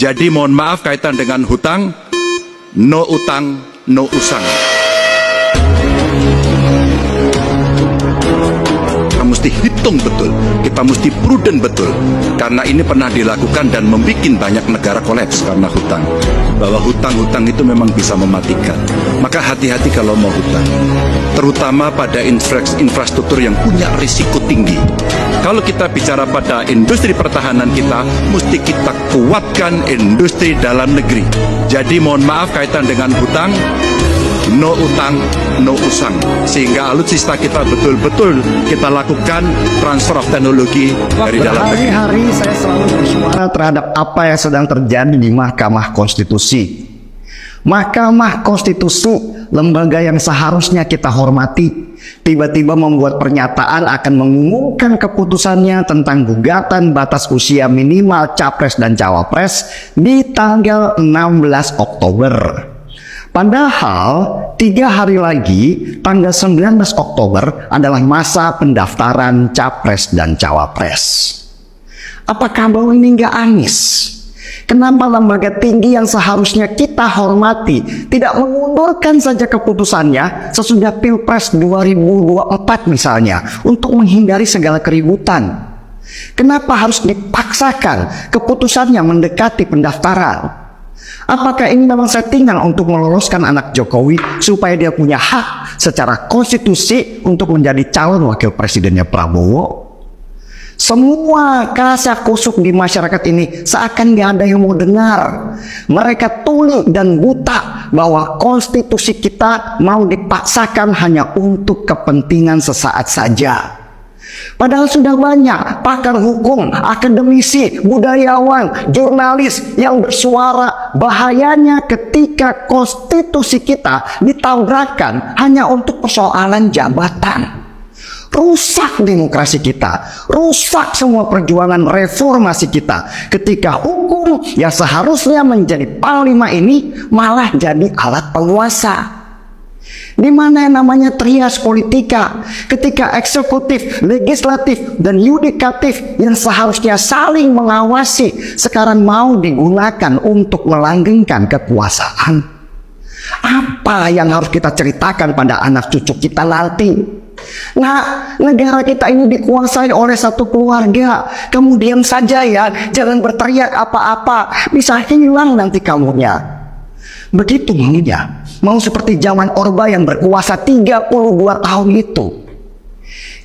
Jadi mohon maaf kaitan dengan hutang, no utang, no usang. Kita mesti hitung betul, kita mesti prudent betul, karena ini pernah dilakukan dan membuat banyak negara kolaps karena hutang. Bahwa hutang-hutang itu memang bisa mematikan. Maka hati-hati kalau mau hutang, terutama pada infrastruktur yang punya risiko tinggi. Kalau kita bicara pada industri pertahanan kita, mesti kita kuatkan industri dalam negeri. Jadi mohon maaf kaitan dengan hutang, no utang, no usang. Sehingga alutsista kita betul-betul kita lakukan transfer of teknologi dari dalam negeri. Hari-hari saya selalu bersuara terhadap apa yang sedang terjadi di Mahkamah Konstitusi. Mahkamah Konstitusi, lembaga yang seharusnya kita hormati, tiba-tiba membuat pernyataan akan mengumumkan keputusannya tentang gugatan batas usia minimal Capres dan Cawapres di tanggal 16 Oktober. Padahal 3 hari lagi, tanggal 19 Oktober adalah masa pendaftaran Capres dan Cawapres. Apakah bau ini nggak anis? Kenapa lembaga tinggi yang seharusnya kita hormati tidak mengundurkan saja keputusannya sesudah Pilpres 2024 misalnya, untuk menghindari segala keributan? Kenapa harus dipaksakan keputusannya mendekati pendaftaran? Apakah ini memang settingan untuk meloloskan anak Jokowi supaya dia punya hak secara konstitusi untuk menjadi calon wakil presidennya Prabowo? Semua kasak kusuk di masyarakat ini seakan gak ada yang mau dengar. Mereka tuli dan buta bahwa konstitusi kita mau dipaksakan hanya untuk kepentingan sesaat saja. Padahal sudah banyak pakar hukum, akademisi, budayawan, jurnalis yang bersuara bahayanya ketika konstitusi kita ditabrakkan hanya untuk persoalan jabatan. Rusak demokrasi kita, rusak semua perjuangan reformasi kita ketika hukum yang seharusnya menjadi panglima ini malah jadi alat penguasa. Di mana yang namanya trias politika ketika eksekutif, legislatif, dan yudikatif yang seharusnya saling mengawasi sekarang mau digunakan untuk melanggengkan kekuasaan. Apa yang harus kita ceritakan pada anak cucu kita nanti? Nah, negara kita ini dikuasai oleh satu keluarga. Kemudian saja ya, jangan berteriak apa-apa, bisa hilang nanti kamunya. Begitu maunya, mau seperti zaman Orba yang berkuasa 32 tahun itu.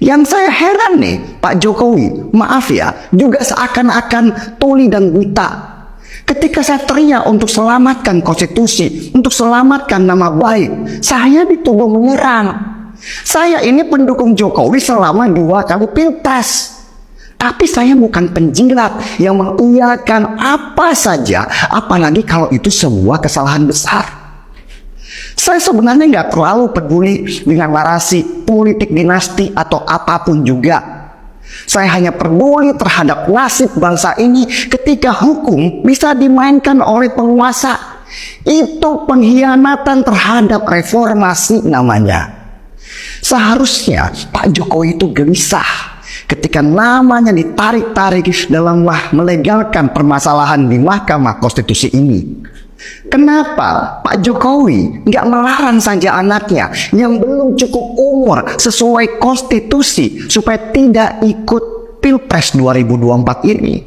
Yang saya heran nih, Pak Jokowi, maaf ya, juga seakan-akan tuli dan buta. Ketika saya teriak untuk selamatkan konstitusi, untuk selamatkan nama baik, saya dituduh menyerang. Saya ini pendukung Jokowi selama 2 kali pilpres. Tapi saya bukan penjilat yang mengiyakan apa saja, apalagi kalau itu sebuah kesalahan besar. Saya sebenarnya nggak terlalu peduli dengan narasi politik dinasti atau apapun juga. Saya hanya peduli terhadap nasib bangsa ini ketika hukum bisa dimainkan oleh penguasa. Itu pengkhianatan terhadap reformasi namanya. Seharusnya Pak Jokowi itu gelisah ketika namanya ditarik-tarik dalam melegalkan permasalahan di Mahkamah Konstitusi ini. Kenapa Pak Jokowi nggak melarang saja anaknya yang belum cukup umur sesuai konstitusi supaya tidak ikut Pilpres 2024 ini?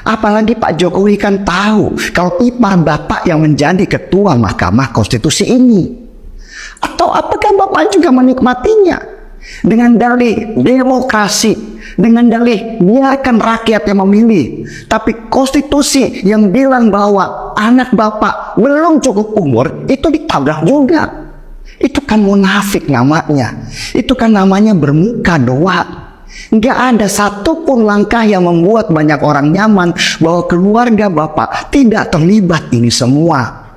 Apalagi Pak Jokowi kan tahu kalau ipar bapak yang menjadi ketua Mahkamah Konstitusi ini. Atau apakah Bapak juga menikmatinya dengan dalih demokrasi, dengan dalih biarkan rakyat yang memilih, tapi konstitusi yang bilang bahwa anak Bapak belum cukup umur itu ditabrak juga? Itu kan munafik namanya, itu kan namanya bermuka dua. Nggak ada satupun langkah yang membuat banyak orang nyaman bahwa keluarga Bapak tidak terlibat ini semua.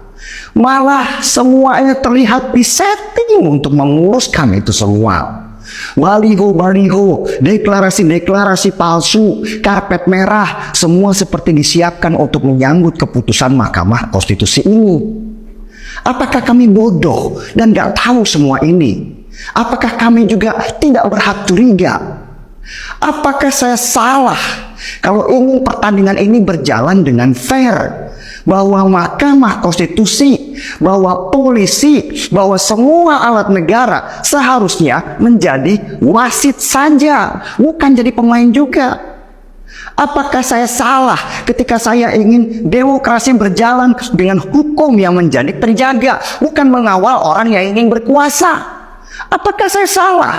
Malah semuanya terlihat disetting untuk menguruskan itu semua. Baliho-baliho, deklarasi-deklarasi palsu, karpet merah, semua seperti disiapkan untuk menyambut keputusan Mahkamah Konstitusi ini. Apakah kami bodoh dan gak tahu semua ini? Apakah kami juga tidak berhak curiga? Apakah saya salah kalau ingin pertandingan ini berjalan dengan fair, bahwa Mahkamah Konstitusi, bahwa polisi, bahwa semua alat negara seharusnya menjadi wasit saja, bukan jadi pemain juga. Apakah saya salah ketika saya ingin demokrasi berjalan dengan hukum yang menjadi terjaga, bukan mengawal orang yang ingin berkuasa? Apakah saya salah?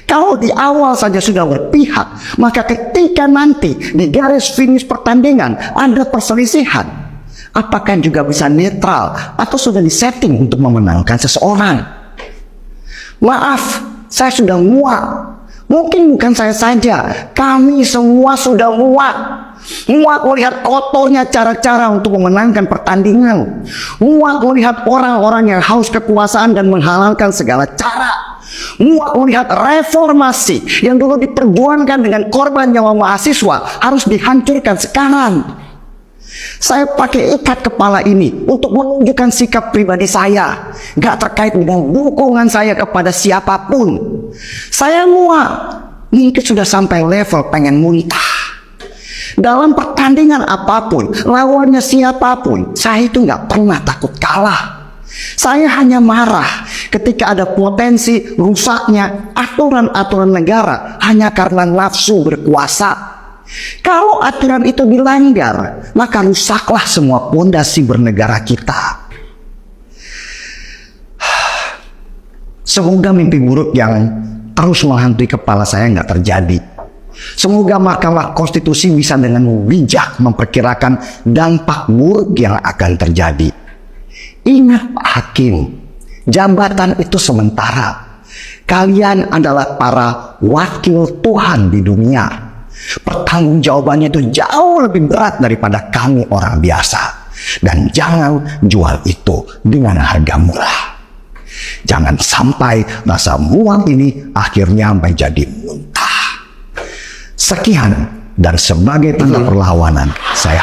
Kalau di awal saja sudah berpihak, maka ketika nanti di garis finish pertandingan ada perselisihan, apakah juga bisa netral atau sudah disetting untuk memenangkan seseorang? Maaf, saya sudah muak. Mungkin bukan saya saja, kami semua sudah muak. Muak melihat kotornya cara-cara untuk memenangkan pertandingan. Muak melihat orang-orang yang haus kekuasaan dan menghalalkan segala cara. Muak melihat reformasi yang dulu diperjuangkan dengan korban nyawa mahasiswa harus dihancurkan sekarang. Saya pakai ikat kepala ini untuk menunjukkan sikap pribadi saya, gak terkait dengan dukungan saya kepada siapapun. Saya muak, mungkin sudah sampai level pengen muntah. Dalam pertandingan apapun, lawannya siapapun, saya itu gak pernah takut kalah. Saya hanya marah ketika ada potensi rusaknya aturan-aturan negara hanya karena nafsu berkuasa. Kalau aturan itu dilanggar, maka rusaklah semua pondasi bernegara kita. Semoga mimpi buruk yang terus menghantui kepala saya nggak terjadi. Semoga Mahkamah Konstitusi bisa dengan bijak memperkirakan dampak buruk yang akan terjadi. Ingat Pak Hakim, jabatan itu sementara. Kalian adalah para wakil Tuhan di dunia. Pertanggungjawabannya itu jauh lebih berat daripada kami orang biasa. Dan jangan jual itu dengan harga murah. Jangan sampai rasa muak ini akhirnya menjadi muntah. Sekian, dan sebagai tanda perlawanan saya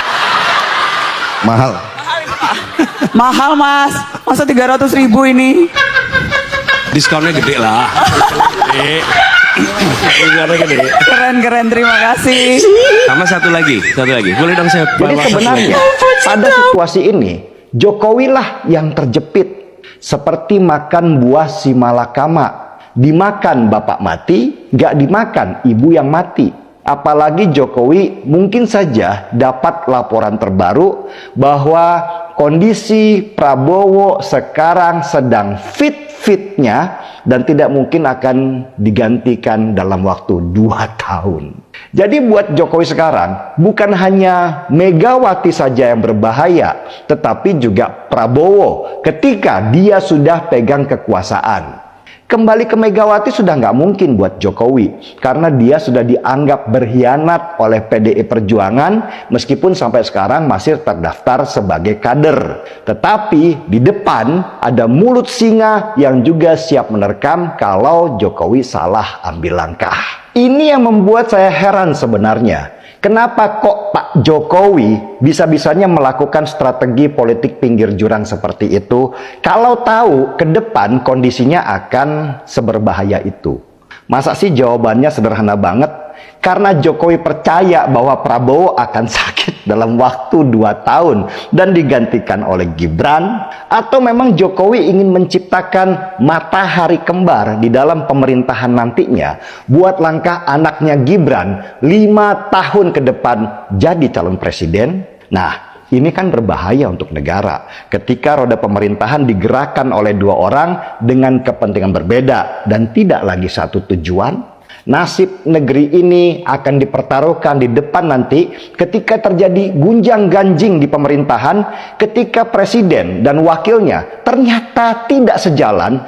mahal. Mahal mas, masa 300.000 ini? Diskonnya gede lah. Diskonnya gede. Keren, terima kasih. Sama satu lagi. Boleh dong saya Jadi bawa satu sebenarnya lagi? pada situasi ini Jokowi lah yang terjepit, seperti makan buah si malakama, dimakan bapak mati, gak dimakan ibu yang mati. Apalagi Jokowi mungkin saja dapat laporan terbaru bahwa kondisi Prabowo sekarang sedang fit-fitnya dan tidak mungkin akan digantikan dalam waktu 2 tahun. Jadi buat Jokowi sekarang bukan hanya Megawati saja yang berbahaya, tetapi juga Prabowo ketika dia sudah pegang kekuasaan. Kembali ke Megawati sudah nggak mungkin buat Jokowi karena dia sudah dianggap berkhianat oleh PDI Perjuangan meskipun sampai sekarang masih terdaftar sebagai kader. Tetapi di depan ada mulut singa yang juga siap menerkam kalau Jokowi salah ambil langkah. Ini yang membuat saya heran sebenarnya. Kenapa kok Pak Jokowi bisa-bisanya melakukan strategi politik pinggir jurang seperti itu kalau tahu ke depan kondisinya akan seberbahaya itu? Masa sih jawabannya sederhana banget? Karena Jokowi percaya bahwa Prabowo akan sakit dalam waktu 2 tahun dan digantikan oleh Gibran, atau memang Jokowi ingin menciptakan matahari kembar di dalam pemerintahan nantinya buat langkah anaknya Gibran 5 tahun ke depan jadi calon presiden? Nah, ini kan berbahaya untuk negara ketika roda pemerintahan digerakkan oleh 2 orang dengan kepentingan berbeda dan tidak lagi satu tujuan. Nasib negeri ini akan dipertaruhkan di depan nanti ketika terjadi gunjang-ganjing di pemerintahan, ketika presiden dan wakilnya ternyata tidak sejalan